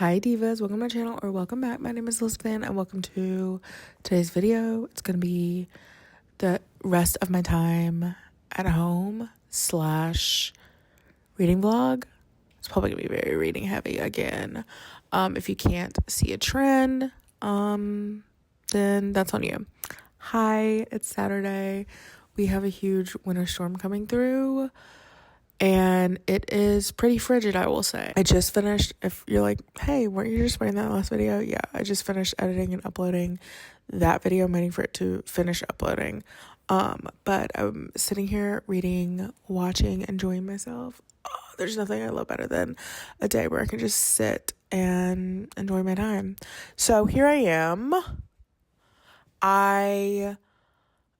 Hi divas, welcome to my channel or welcome back. My name is Elizabeth and welcome to today's video. It's going to be the rest of my time at home / reading vlog. It's probably going to be very reading heavy again. If you can't see a trend, then that's on you. Hi, it's Saturday. We have a huge winter storm coming through. And it is pretty frigid, I will say. I just finished, if you're like, hey, weren't you just wearing that last video? Yeah, I just finished editing and uploading that video. I'm waiting for it to finish uploading. But I'm sitting here reading, watching, enjoying myself. Oh, there's nothing I love better than a day where I can just sit and enjoy my time. So here I am. I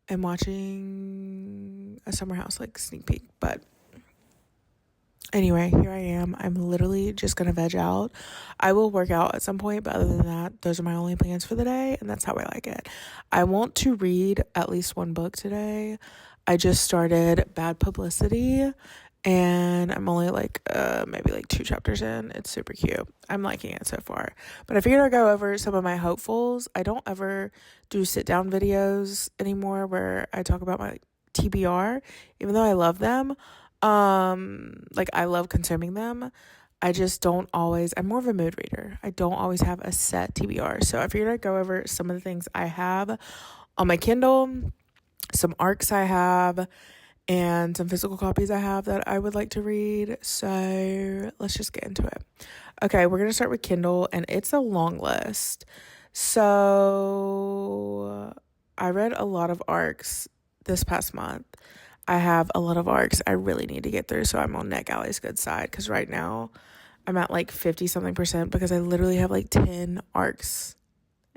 am watching a summer house, like sneak peek, but anyway, here I am. I'm literally just going to veg out. I will work out at some point, but other than that, those are my only plans for the day, and that's how I like it. I want to read at least one book today. I just started Bad Publicity, and I'm only maybe 2 chapters in. It's super cute. I'm liking it so far. But I figured I'd go over some of my hopefuls. I don't ever do sit-down videos anymore where I talk about my TBR, even though I love them. I love consuming them. I just don't always, I'm more of a mood reader. I don't always have a set TBR. So I figured I'd go over some of the things I have on my Kindle, some ARCs I have, and some physical copies I have that I would like to read. So let's just get into it. Okay, we're going to start with Kindle, and it's a long list. So I read a lot of ARCs this past month. I have a lot of ARCs I really need to get through, so I'm on NetGalley's good side, because right now I'm at 50-something% because I literally have 10 ARCs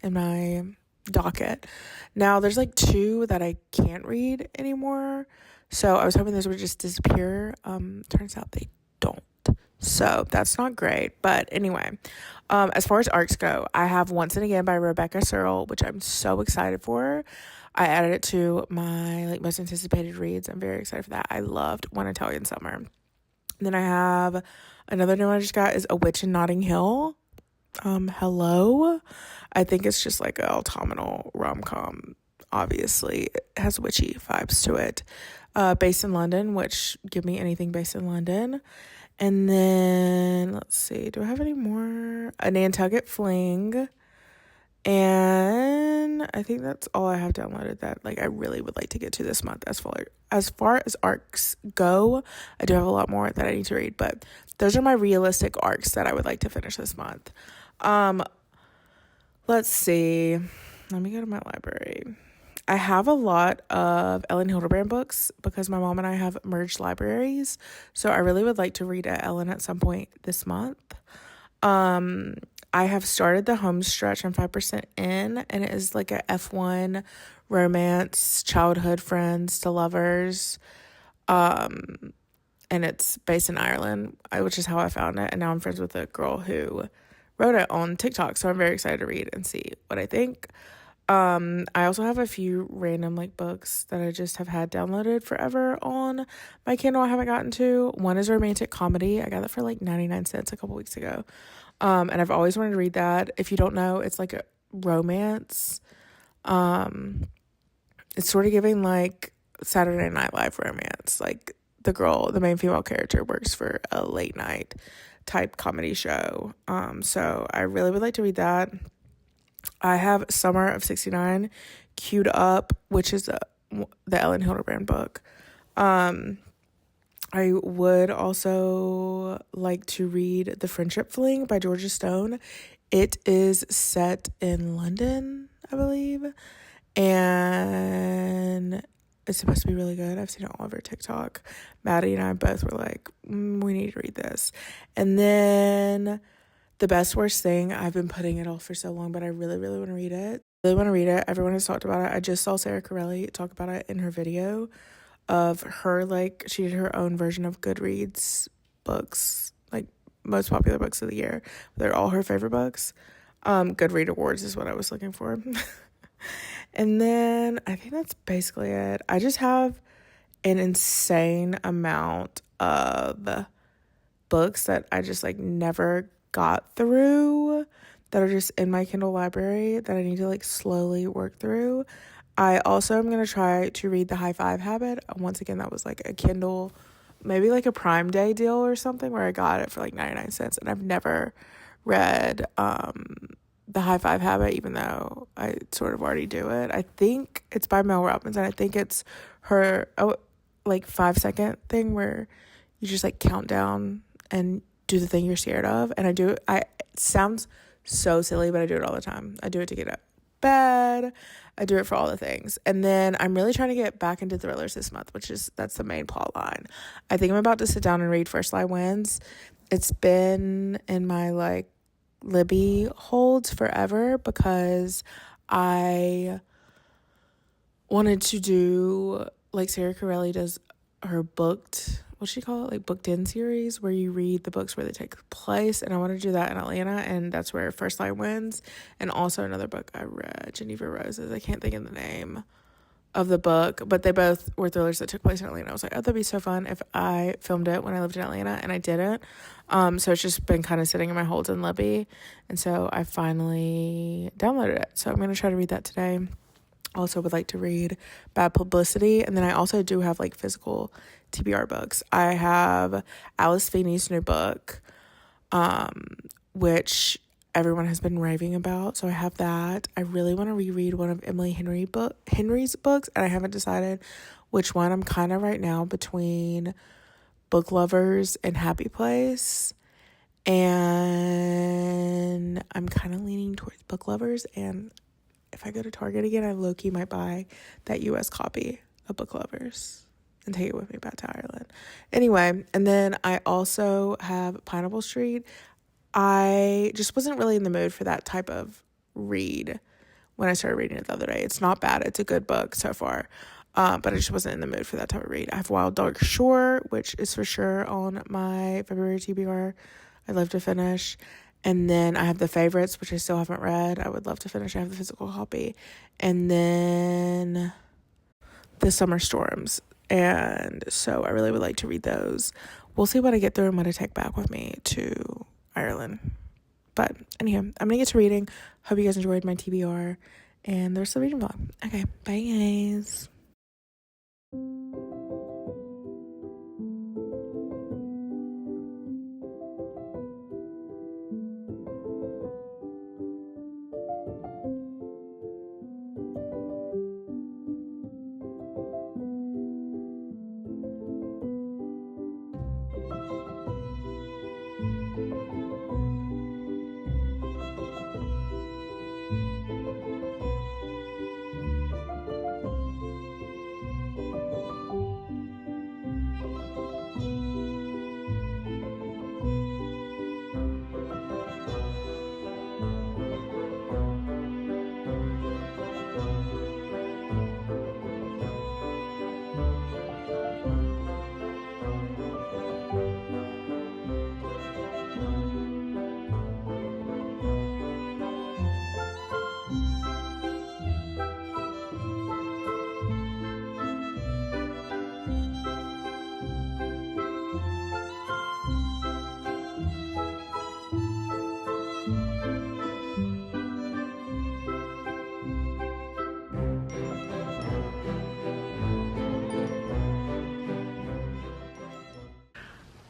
in my docket. Now there's 2 that I can't read anymore, so I was hoping those would just disappear. Turns out they don't, so that's not great. But anyway, as far as ARCs go, I have Once and Again by Rebecca Searle, which I'm so excited for. I added it to my most anticipated reads. I'm very excited for that. I loved One Italian Summer. And then I have another new one I just got is A Witch in Notting Hill. Hello. I think it's just an autumnal rom-com. Obviously, it has witchy vibes to it. Based in London, which give me anything based in London. And then, let's see, do I have any more? A Nantucket Fling. And I think that's all I have downloaded that I really would like to get to this month. As far as ARCs go, I do have a lot more that I need to read, but those are my realistic ARCs that I would like to finish this month. Let's see. Let me go to my library. I have a lot of Ellen Hildebrand books because my mom and I have merged libraries, so I really would like to read Ellen at some point this month. I have started the home stretch. I'm 5% in, and it is a F1 romance, childhood friends to lovers. And it's based in Ireland, which is how I found it. And now I'm friends with a girl who wrote it on TikTok. So I'm very excited to read and see what I think. I also have a few random books that I just have had downloaded forever on my Kindle I haven't gotten to. One is a romantic comedy. I got it for 99 cents a couple weeks ago. And I've always wanted to read that. If you don't know, it's a romance. It's sort of giving Saturday Night Live romance. The main female character works for a late night type comedy show. So I really would like to read that. I have Summer of 69 queued up, which is the Ellen Hildebrand book. I would also like to read The Friendship Fling by Georgia Stone. It is set in London, I believe, and it's supposed to be really good. I've seen it all over TikTok. Maddie and I both were we need to read this. And then The Best Worst Thing, I've been putting it off for so long, but I really, really want to read it. Everyone has talked about it. I just saw Sarah Corelli talk about it in her video of her, she did her own version of Goodreads books, most popular books of the year. They're all her favorite books. Goodread Awards is what I was looking for. And then I think that's basically it. I just have an insane amount of books that I just never got through that are just in my Kindle library that I need to like slowly work through. I also am going to try to read The High Five Habit. Once again, that was like a Kindle, maybe like a Prime Day deal or something where I got it for like 99 cents. And I've never read The High Five Habit, even though I sort of already do it. I think it's by Mel Robbins, and I think it's her like 5-second thing where you just like count down and do the thing you're scared of. And I do it. It sounds so silly, but I do it all the time. I do it to get up bed. I do it for all the things. And then I'm really trying to get back into thrillers this month, that's the main plot line. I think I'm about to sit down and read First Lie Wins. It's been in my like Libby holds forever because I wanted to do like Sarah Corelli does her what's she call it? Like booked in series where you read the books where they take place. And I want to do that in Atlanta. And that's where First Lie Wins. And also another book I read, Geneva Roses. I can't think of the name of the book, but they both were thrillers that took place in Atlanta. I was like, oh, that'd be so fun if I filmed it when I lived in Atlanta, and I didn't. So it's just been kind of sitting in my holds in Libby. And so I finally downloaded it. So I'm going to try to read that today. Also would like to read Bad Publicity. And then I also do have like physical TBR books. I have Alice Feeney's new book, which everyone has been raving about. So I have that. I really want to reread one of Emily Henry's books, and I haven't decided which one. I'm kind of right now between Book Lovers and Happy Place. And I'm kind of leaning towards Book Lovers, and if I go to Target again, I low-key might buy that US copy of Book Lovers and take it with me back to Ireland. Anyway, and then I also have Pineapple Street. I just wasn't really in the mood for that type of read when I started reading it the other day. It's not bad. It's a good book so far, but I just wasn't in the mood for that type of read. I have Wild Dark Shore, which is for sure on my February TBR. I'd love to finish. And then I have The Favorites, which I still haven't read. I would love to finish. I have the physical copy. And then The Summer Storms. And so I really would like to read those. We'll see what I get through and what I take back with me to Ireland. But anyhow, I'm going to get to reading. Hope you guys enjoyed my TBR and the rest of the reading vlog. Okay, bye guys.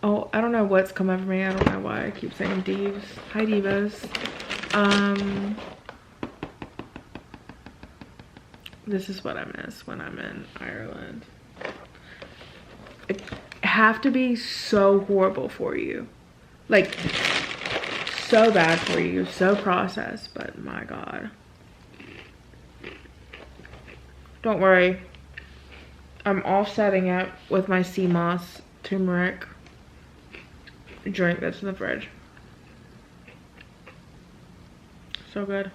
Oh, I don't know what's come over me. I don't know why I keep saying divs. Hi, divas. This is what I miss when I'm in Ireland. It have to be so horrible for you. Like, so bad for you. So processed, but my God. Don't worry. I'm offsetting it with my sea moss turmeric drink that's in the fridge. So good.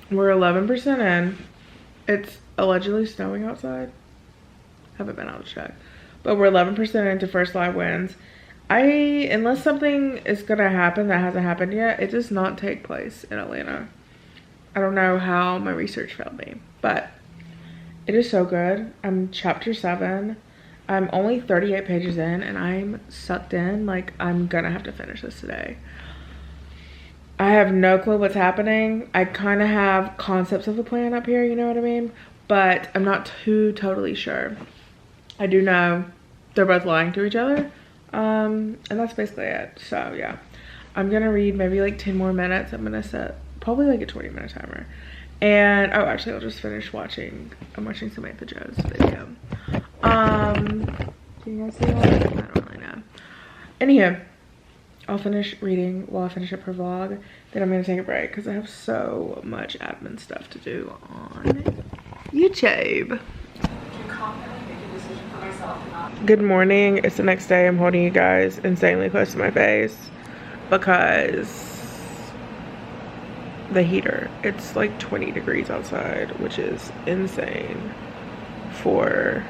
We're 11% in. It's allegedly snowing outside. Haven't been out to check. But we're 11% into First Lie Wins. Unless something is gonna happen that hasn't happened yet, it does not take place in Atlanta. I don't know how my research failed me, but it is so good. I'm chapter 7. I'm only 38 pages in and I'm sucked in. Like, I'm gonna have to finish this today. I have no clue what's happening. I kind of have concepts of the plan up here, you know what I mean? But I'm not totally sure. I do know they're both lying to each other. And that's basically it. So yeah, I'm gonna read maybe like 10 more minutes. I'm gonna set probably like a 20-minute timer. And oh, actually I'll just finish watching. I'm watching Samantha Joe's video. Can you guys see that? I don't really know. Anywho, I'll finish reading while I finish up her vlog. Then I'm gonna take a break because I have so much admin stuff to do on YouTube. Good morning. It's the next day. I'm holding you guys insanely close to my face because the heater. It's like 20 degrees outside, which is insane for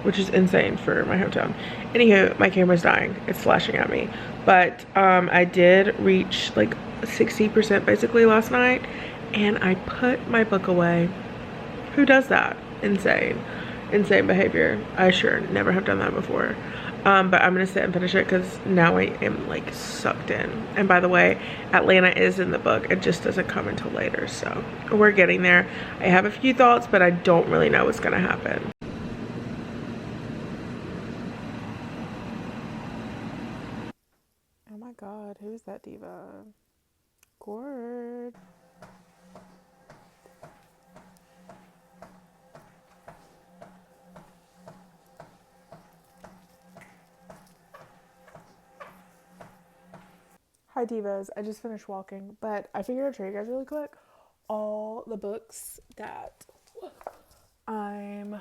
my hometown. Anywho, my camera's dying. It's flashing at me. But I did reach like 60% basically last night, and I put my book away. Who does that? Insane behavior. I sure never have done that before. But I'm gonna sit and finish it because now I am like sucked in. And by the way, Atlanta is in the book. It just doesn't come until later, so we're getting there. I have a few thoughts, but I don't really know what's gonna happen. Oh my god, who's that diva? Cord. Hi divas, I just finished walking, but I figured I'd show you guys really quick all the books that I'm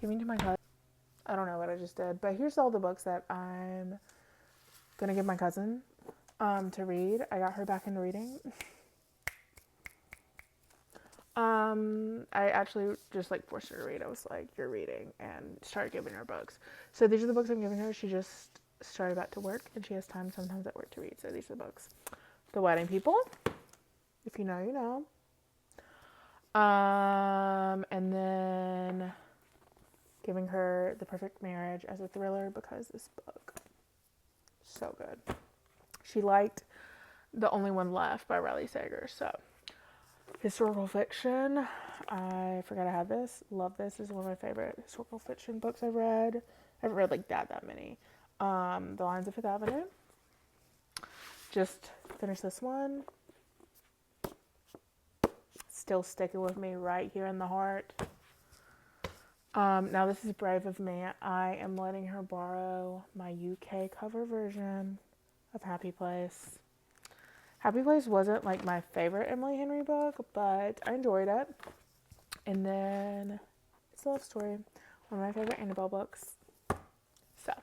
giving to my cousin. I don't know what I just did, but here's all the books that I'm gonna give my cousin to read. I got her back into reading. I actually just like forced her to read. I was like, you're reading, and started giving her books. So these are the books I'm giving her. She just started back to work and she has time sometimes at work to read. So these are the books. The Wedding People, if you know, you know. And then giving her The Perfect Marriage as a thriller because this book, so good. She liked The Only One Left by Riley Sager. So historical fiction, I forgot I had this. Love this. This is one of my favorite historical fiction books I've read. I haven't read like that many. The Lines of Fifth Avenue. Just finished this one. Still sticking with me right here in the heart. Now this is brave of me. I am letting her borrow my UK cover version of Happy Place. Happy Place wasn't like my favorite Emily Henry book, but I enjoyed it. And then It's a Love Story, one of my favorite Annabelle books. So,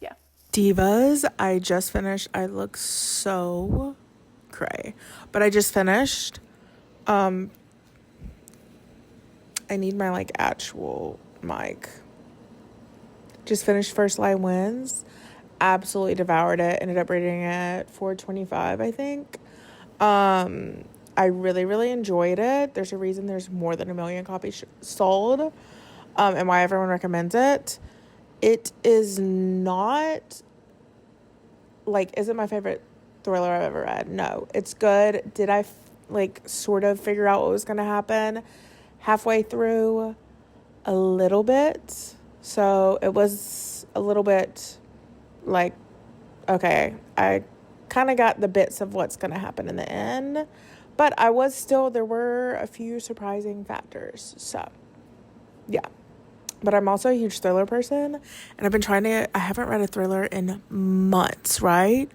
yeah. Divas, I just finished. I look so cray, but I just finished. I need my like actual mic. Just finished First Lie Wins. Absolutely devoured it. Ended up rating it 4.25, I think. I really enjoyed it. There's a reason there's more than 1 million copies sold, and why everyone recommends it. It is not like, is it my favorite thriller I've ever read? No. It's good. Did I sort of figure out what was going to happen halfway through? A little bit. So it was a little bit like, okay, I kind of got the bits of what's going to happen in the end, but there were a few surprising factors. So yeah, but I'm also a huge thriller person, and I haven't read a thriller in months, right?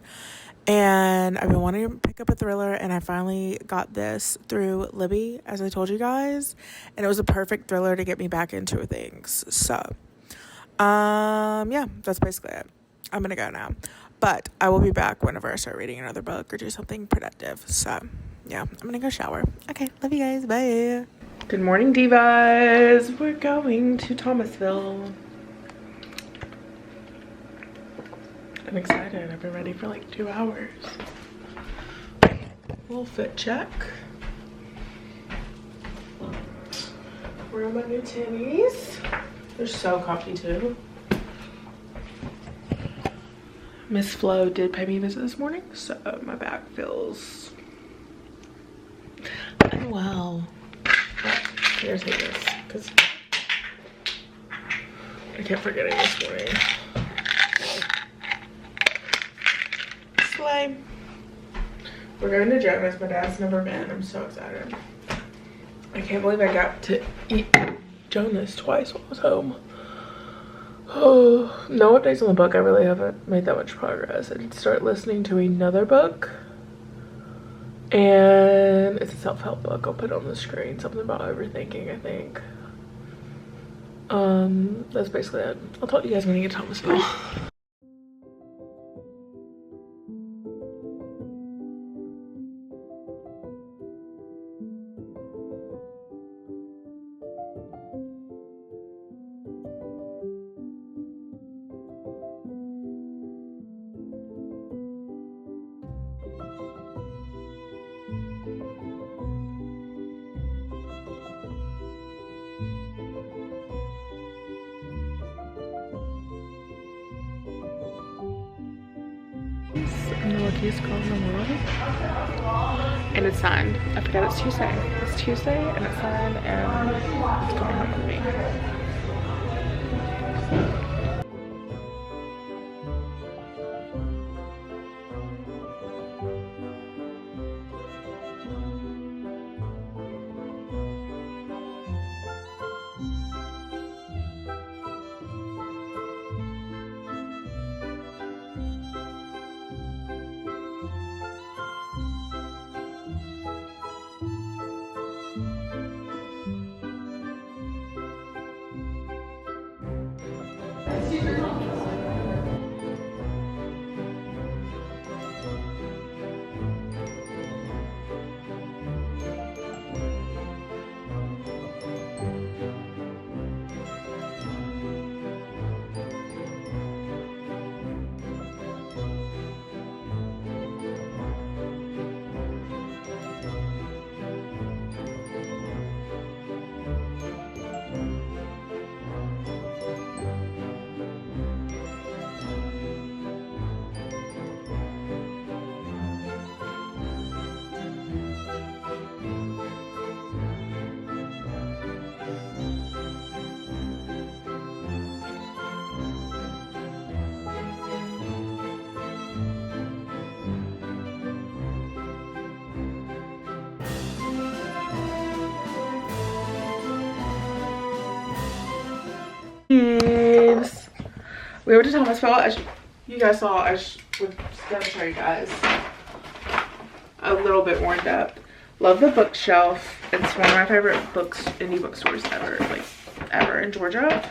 And I've been wanting to pick up a thriller, and I finally got this through Libby, as I told you guys, and it was a perfect thriller to get me back into things. So yeah, that's basically it. I'm gonna go now, but I will be back whenever I start reading another book or do something productive. So yeah, I'm gonna go shower. Okay, love you guys, bye. Good morning, divas. We're going to Thomasville. I'm excited. I've been ready for like 2 hours. Little fit check. Wearing my new Timmy's. They're so comfy too. Miss Flo did pay me a visit this morning, so my back feels unwell. Here, take this, because I kept forgetting this morning. Slay. We're going to Jonas. My dad's never been. I'm so excited. I can't believe I got to eat Jonas twice while I was home. Oh, no updates on the book. I really haven't made that much progress. I did start listening to another book, and it's a self-help book. I'll put it on the screen. Something about overthinking, I think. That's basically it. I'll talk to you guys when I get to Thomasville. I'm the luckiest girl in the world. And it's signed. I forgot it's Tuesday. It's Tuesday and it's signed and it's coming home with me. We went to Thomasville. As you guys saw, I was gonna show you guys a little bit more in depth. Love the bookshelf. It's one of my favorite indie bookstores ever in Georgia.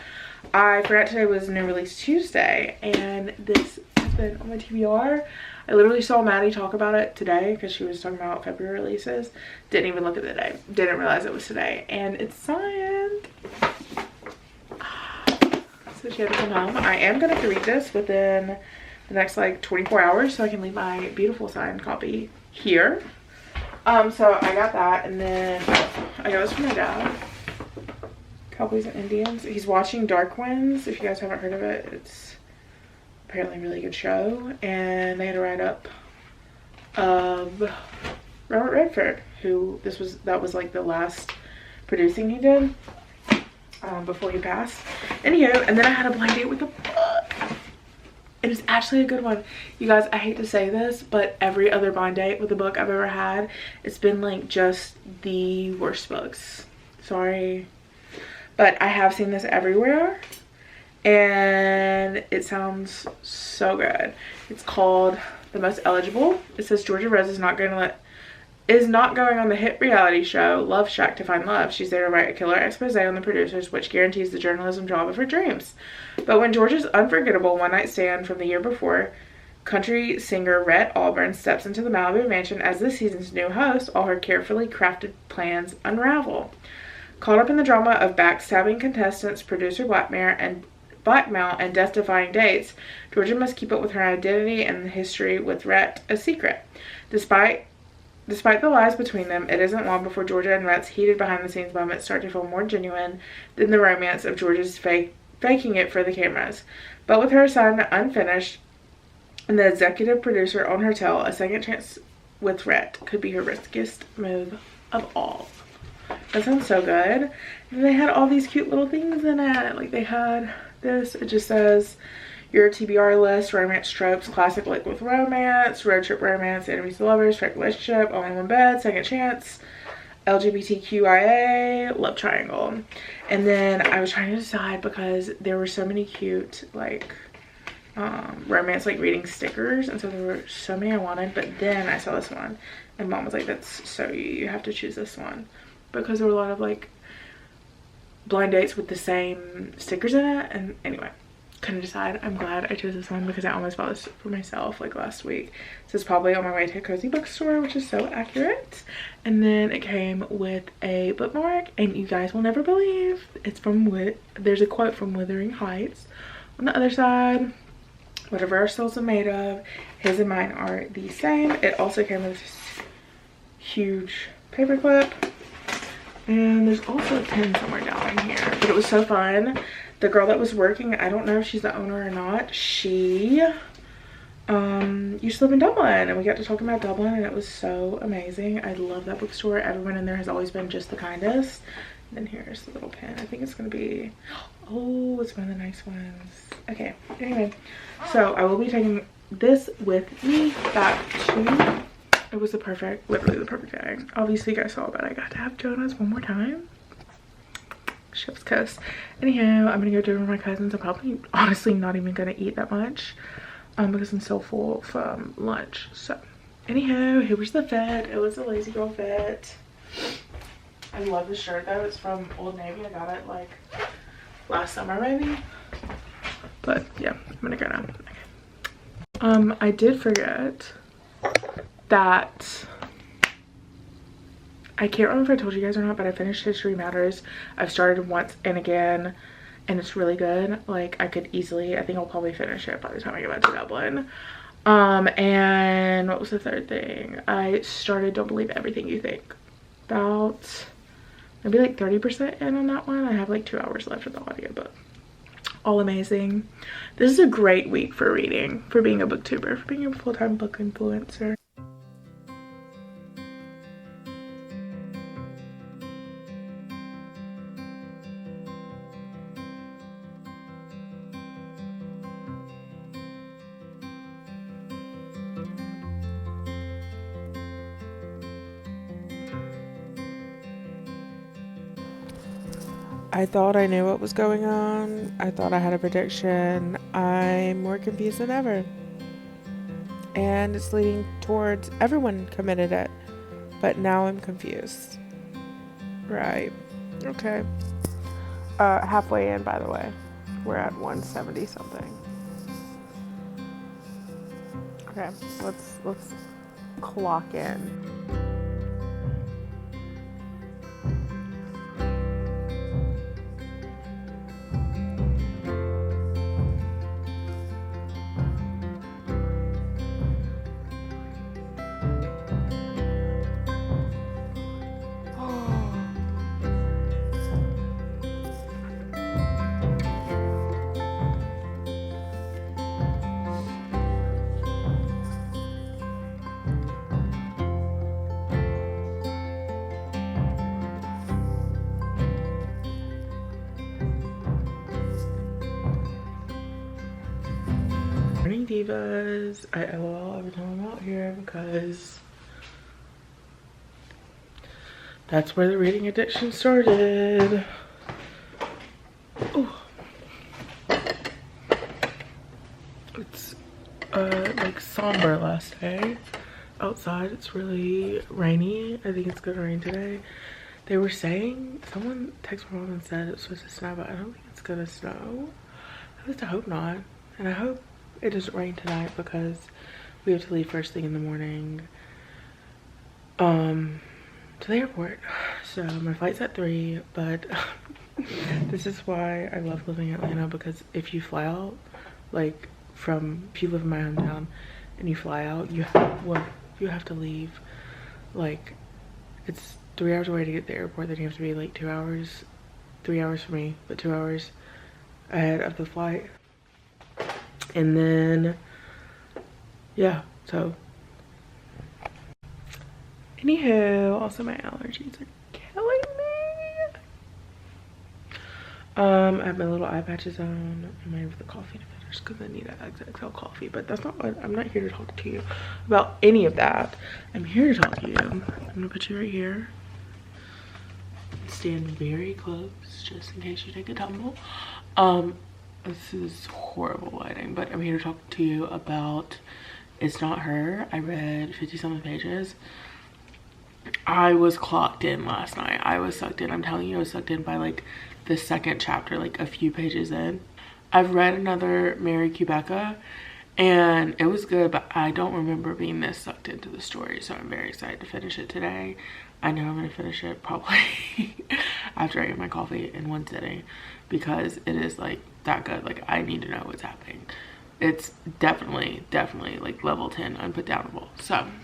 I forgot today was New Release Tuesday, and this has been on my TBR. I literally saw Maddie talk about it today because she was talking about February releases. Didn't even look at the day. Didn't realize it was today, and it's signed. So she had to come home. I am going to read this within the next like 24 hours so I can leave my beautiful signed copy here. So I got that, and then I got this from my dad. Cowboys and Indians. He's watching Dark Winds. If you guys haven't heard of it, it's apparently a really good show. And they had a write-up of Robert Redford, who that was like the last producing he did before he passed. Anywho, and then I had a blind date with the book. It is actually a good one. You guys, I hate to say this, but every other blind date with a book I've ever had, it's been like just the worst books. Sorry. But I have seen this everywhere, and it sounds so good. It's called The Most Eligible. It says Georgia Rose is not going on the hit reality show Love Shack to find love. She's there to write a killer expose on the producers, which guarantees the journalism job of her dreams. But when Georgia's unforgettable one-night stand from the year before, country singer Rhett Auburn steps into the Malibu mansion as this season's new host, all her carefully crafted plans unravel. Caught up in the drama of backstabbing contestants, producer blackmail, and death-defying dates, Georgia must keep up with her identity and history with Rhett a secret. Despite the lies between them, it isn't long before Georgia and Rhett's heated behind-the-scenes moments start to feel more genuine than the romance of Georgia's faking it for the cameras. But with her son unfinished, And the executive producer on her tail, a second chance with Rhett could be her riskiest move of all. That sounds so good. And they had all these cute little things in it. Like they had this, it just says your TBR list, romance tropes, classic like with romance, road trip romance, enemies to lovers, perfect relationship, all in one bed, second chance, LGBTQIA, love triangle. And then I was trying to decide because there were so many cute like romance like reading stickers, and so there were so many I wanted, but then I saw this one and mom was like, that's so you have to choose this one, because there were a lot of like blind dates with the same stickers in it. And anyway, couldn't decide. I'm glad I chose this one because I almost bought this for myself like last week. So it's probably on my way to a cozy bookstore, which is so accurate. And then it came with a bookmark, and you guys will never believe it's from there's a quote from Wuthering Heights on the other side. Whatever our souls are made of, his and mine are the same. It also came with this huge paper clip, and there's also a pen somewhere down in here. But it was so fun. The girl that was working, I don't know if she's the owner or not, she used to live in Dublin, and we got to talking about Dublin, and it was so amazing. I love that bookstore. Everyone in there has always been just the kindest. And then here's the little pen. I think it's gonna be, oh, it's one of the nice ones. Okay, anyway, so I will be taking this with me back to, it was the perfect, literally the perfect day. Obviously you guys saw that I got to have donuts one more time. Chef's kiss. Anyhow, I'm gonna go dinner with my cousins. I'm probably honestly not even gonna eat that much because I'm so full from lunch. So anyhow, here was the fit. It was a lazy girl fit. I love this shirt though. It's from Old Navy. I got it like last summer maybe. But yeah, I'm gonna go now. Okay. I did forget that I can't remember if I told you guys or not, but I finished History Matters. I've started once and again, and it's really good. Like I could easily, I think I'll probably finish it by the time I get back to Dublin. And what was the third thing? I started Don't Believe Everything You Think. About maybe like 30% in on that one. I have like 2 hours left of the audiobook. All amazing. This is a great week for reading, for being a booktuber, for being a full-time book influencer. I thought I knew what was going on. I thought I had a prediction. I'm more confused than ever. And it's leading towards everyone committed it. But now I'm confused. Right. Okay. Halfway in, by the way. We're at 170 something. Okay, let's clock in. Morning divas. I LOL every time I'm out here because that's where the reading addiction started. Ooh. It's like somber last day outside. It's really rainy. I think it's gonna rain today. They were saying, someone texted my mom and said it's supposed to snow, but I don't think it's gonna snow. At least I hope not. And I hope it doesn't rain tonight because we have to leave first thing in the morning to the airport. So my flight's at 3, but this is why I love living in Atlanta, because if you fly out, like if you live in my hometown and you fly out, you have to leave, like it's 3 hours away to get to the airport. Then you have to be like 2 hours, 3 hours for me, but 2 hours ahead of the flight. And then yeah, so anywho, also my allergies are killing me. I have my little eye patches on. I'm waiting for the coffee to finish because I need an XXL coffee, but that's not what I'm not here to talk to you about any of that. I'm here to talk to you. I'm gonna put you right here. Stand very close just in case you take a tumble. This is horrible lighting, but I'm here to talk to you about It's Not Her. I read 50 something pages. I was clocked in last night. I was sucked in. I'm telling you, I was sucked in by like the second chapter, like a few pages in. I've read another Mary Quebeca and it was good, but I don't remember being this sucked into the story, so I'm very excited to finish it today. I know I'm gonna finish it probably after I get my coffee in one sitting because it is like that good. Like I need to know what's happening. It's definitely like level 10 unputdownable. So I'm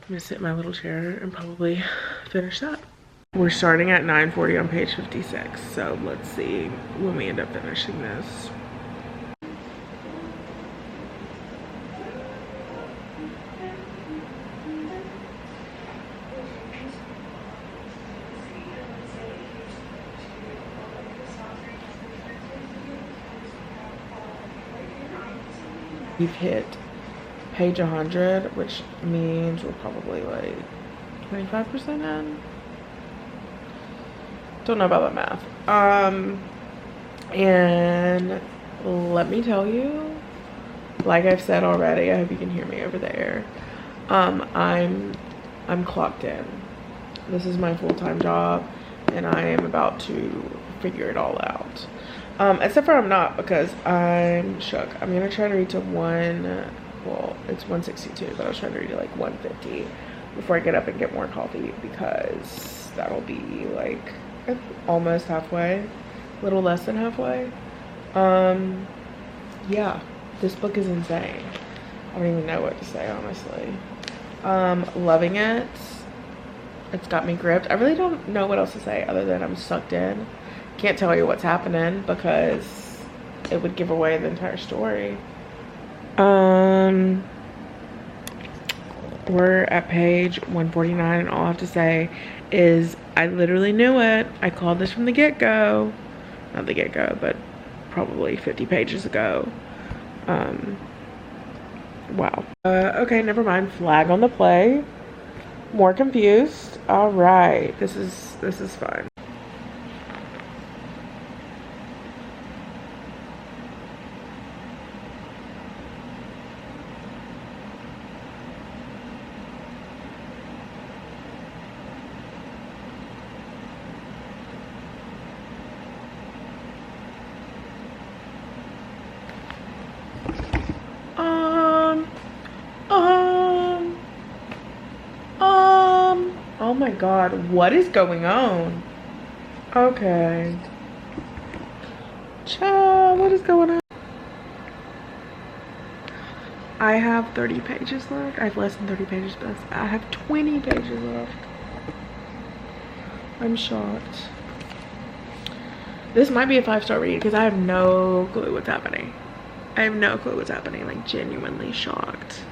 gonna sit in my little chair and probably finish that. We're starting at 9:40 on page 56, so let's see when we end up finishing this. We've hit page 100, which means we're probably like 25% in. Don't know about that math. And let me tell you, like I've said already, I hope you can hear me over there. I'm clocked in. This is my full-time job, and I am about to figure it all out. Except for I'm not, because I'm shook. I'm gonna try to read to well, it's 162, but I was trying to read to like 150 before I get up and get more coffee, because that'll be like almost halfway, a little less than halfway. Yeah, this book is insane. I don't even know what to say, honestly. Loving it. It's got me gripped. I really don't know what else to say other than I'm sucked in. Can't tell you what's happening because it would give away the entire story. We're at page 149 and all I have to say is I literally knew it. I called this from the get-go. Not the get-go, but probably 50 pages ago. Wow. Okay, never mind. Flag on the play. More confused. All right. This is fun. Oh my god, what is going on? Okay. Child, what is going on? I have 30 pages left. I have less than 30 pages left. I have 20 pages left. I'm shocked. This might be a 5-star read because I have no clue what's happening. I have no clue what's happening. Like, genuinely shocked.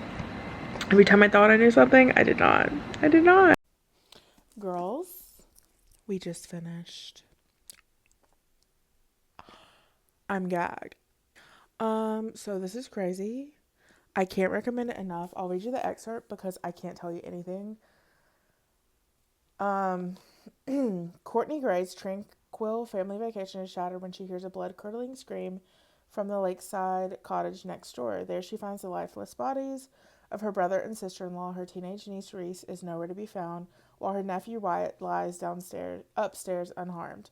Every time I thought I knew something, I did not. I did not. Girls, we just finished. I'm gagged. So this is crazy. I can't recommend it enough. I'll read you the excerpt because I can't tell you anything. Courtney Gray's tranquil family vacation is shattered when she hears a blood-curdling scream from the lakeside cottage next door. There she finds the lifeless bodies of her brother and sister-in-law. Her teenage niece Reese is nowhere to be found, while her nephew Wyatt lies upstairs unharmed.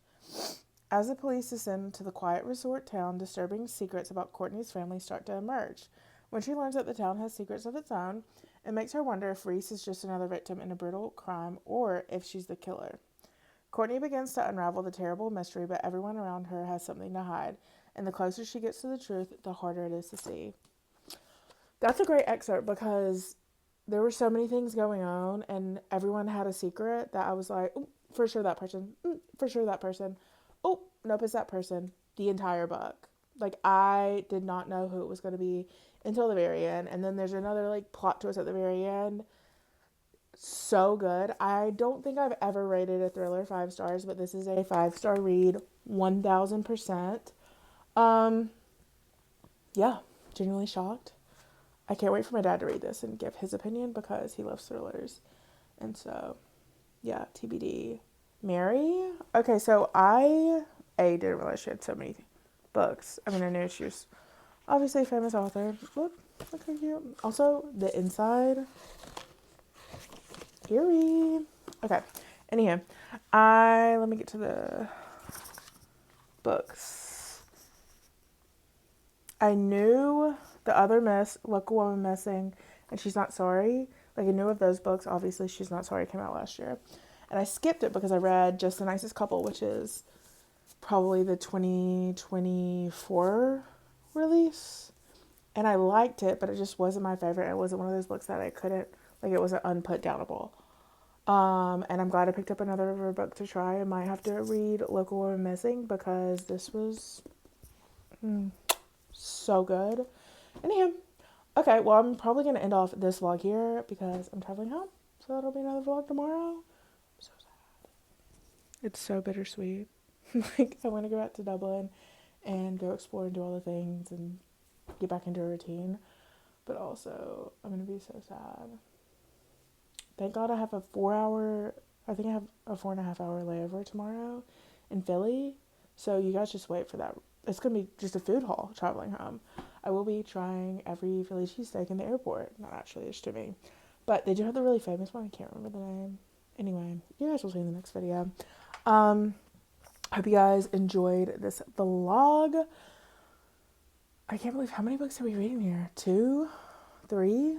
As the police descend to the quiet resort town, disturbing secrets about Courtney's family start to emerge. When she learns that the town has secrets of its own, it makes her wonder if Reese is just another victim in a brutal crime or if she's the killer. Courtney begins to unravel the terrible mystery, but everyone around her has something to hide, and the closer she gets to the truth, the harder it is to see. That's a great excerpt because there were so many things going on, and everyone had a secret that I was like, oh, for sure that person, for sure that person. Oh, nope, it's that person. The entire book. Like, I did not know who it was going to be until the very end. And then there's another, like, plot twist at the very end. So good. I don't think I've ever rated a thriller 5 stars, but this is a 5-star read, 1000%. Um, yeah, genuinely shocked. I can't wait for my dad to read this and give his opinion because he loves thrillers. And so, yeah, TBD. Mary? Okay, so didn't realize she had so many books. I mean, I knew she was obviously a famous author. Look how cute. Also, the inside, eerie. Okay, anyhow, let me get to the books. I knew the other miss, Look a Woman Missing, and She's Not Sorry. Like, I knew of those books. Obviously, She's Not Sorry came out last year. And I skipped it because I read Just the Nicest Couple, which is probably the 2024 release. And I liked it, but it just wasn't my favorite. It wasn't one of those books that I couldn't, like, it wasn't unputdownable. And I'm glad I picked up another of her book to try. I might have to read Local Woman Missing because this was so good. Anyhow, okay, well, I'm probably going to end off this vlog here because I'm traveling home. So that'll be another vlog tomorrow. I'm so sad. It's so bittersweet. Like, I want to go back to Dublin and go explore and do all the things and get back into a routine. But also, I'm going to be so sad. Thank God I have a 4 hour, I think I have a 4.5 hour layover tomorrow in Philly. So you guys just wait for that. It's going to be just a food haul traveling home. I will be trying every Philly cheesesteak in the airport. Not actually, it's to me. But they do have the really famous one. I can't remember the name. Anyway, you guys will see in the next video. Hope you guys enjoyed this vlog. I can't believe how many books are we reading here? 2? 3? I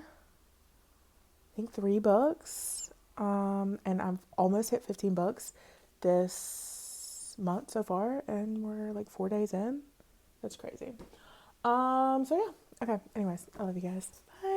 think 3 books. And I've almost hit 15 books this month so far, and we're like 4 days in. That's crazy. So yeah. Okay. Anyways, I love you guys. Bye.